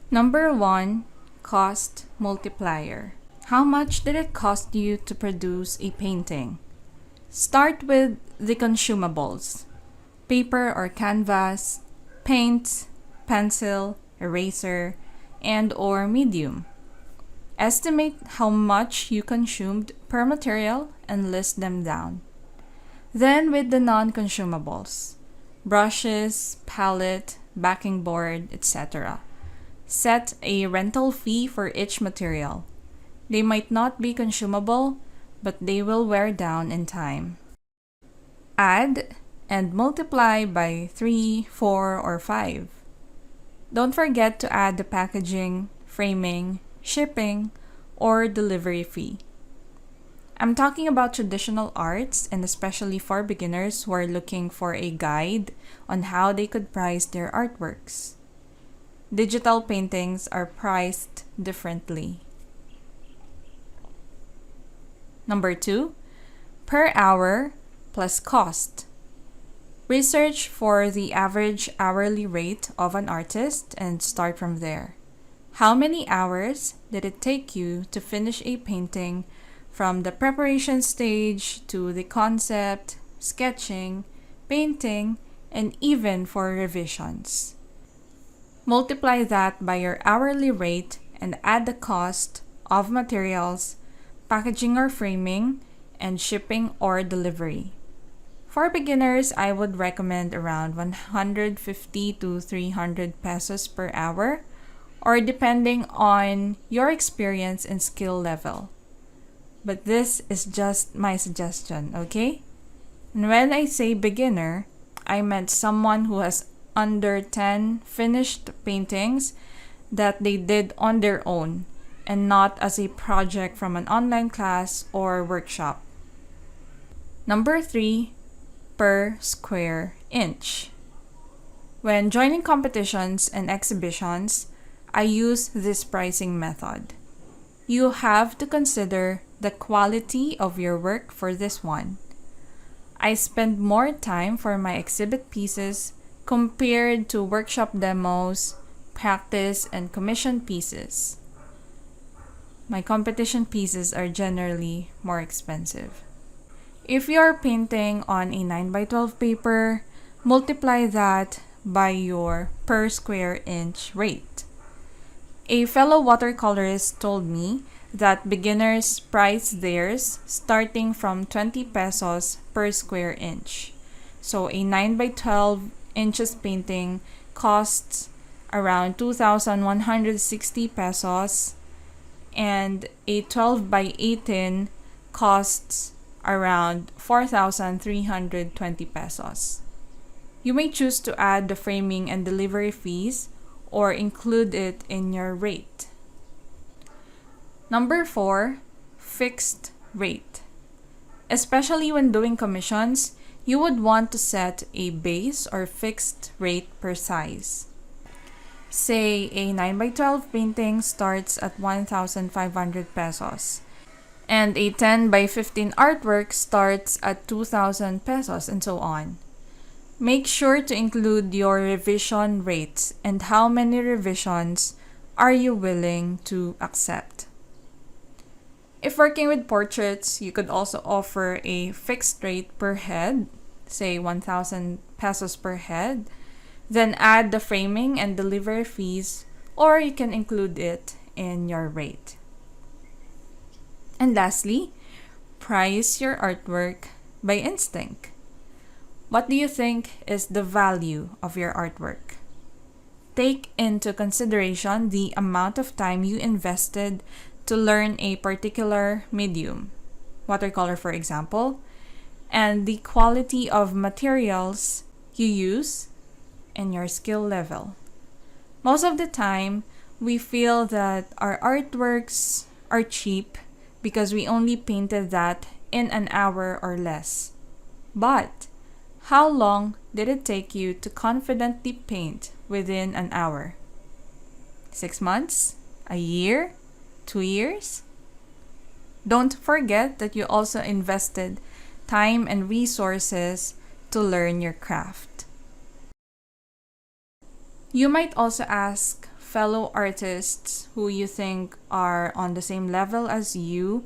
Number 1, cost multiplier. How much did it cost you to produce a painting? Start with the consumables: paper or canvas, paint, pencil, eraser, and or medium. Estimate how much you consumed per material and list them down. Then with the non-consumables: brushes, palette, backing board, etc. Set a rental fee for each material. They might not be consumable, but they will wear down in time. Add and multiply by 3, 4, or 5. Don't forget to add the packaging, framing, shipping, or delivery fee. I'm talking about traditional arts, and especially for beginners who are looking for a guide on how they could price their artworks. Digital paintings are priced differently. Number 2, per hour plus cost. Research for the average hourly rate of an artist and start from there. How many hours did it take you to finish a painting from the preparation stage to the concept, sketching, painting, and even for revisions? Multiply that by your hourly rate and add the cost of materials, packaging or framing, and shipping or delivery. For beginners, I would recommend around 150 to 300 pesos per hour, or depending on your experience and skill level. But this is just my suggestion, okay? And when I say beginner, I meant someone who has under 10 finished paintings that they did on their own and not as a project from an online class or workshop. Number 3, per square inch. When joining competitions and exhibitions, I use this pricing method. You have to consider the quality of your work for this one. I spend more time for my exhibit pieces compared to workshop demos, practice, and commission pieces. My competition pieces are generally more expensive. If you're painting on a 9x12 paper, multiply that by your per square inch rate. A fellow watercolorist told me that beginners price theirs starting from 20 pesos per square inch. So a 9x12 inches painting costs around 2,160 pesos, and a 12x18 costs around 4,320 pesos. You may choose to add the framing and delivery fees or include it in your rate. Number 4, fixed rate. Especially when doing commissions, you would want to set a base or fixed rate per size. Say a 9x12 painting starts at 1,500 pesos, and a 10x15 artwork starts at 2,000 pesos, and so on. Make sure to include your revision rates and how many revisions are you willing to accept. If working with portraits, you could also offer a fixed rate per head, say 1,000 pesos per head, then add the framing and delivery fees, or you can include it in your rate. And lastly, price your artwork by instinct. What do you think is the value of your artwork? Take into consideration the amount of time you invested to learn a particular medium, watercolor for example, and the quality of materials you use and your skill level. Most of the time, we feel that our artworks are cheap because we only painted that in an hour or less. But how long did it take you to confidently paint within an hour? 6 months? A year? 2 years? Don't forget that you also invested time and resources to learn your craft. You might also ask fellow artists who you think are on the same level as you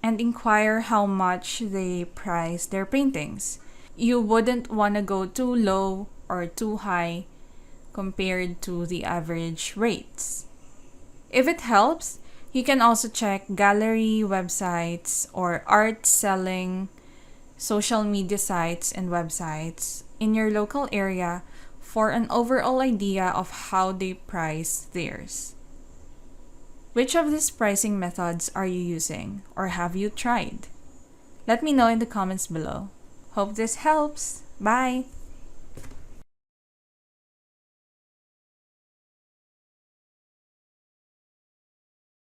and inquire how much they price their paintings. You wouldn't want to go too low or too high compared to the average rates. If it helps, you can also check gallery websites or art selling social media sites and websites in your local area for an overall idea of how they price theirs. Which of these pricing methods are you using or have you tried? Let me know in the comments below. Hope this helps. Bye!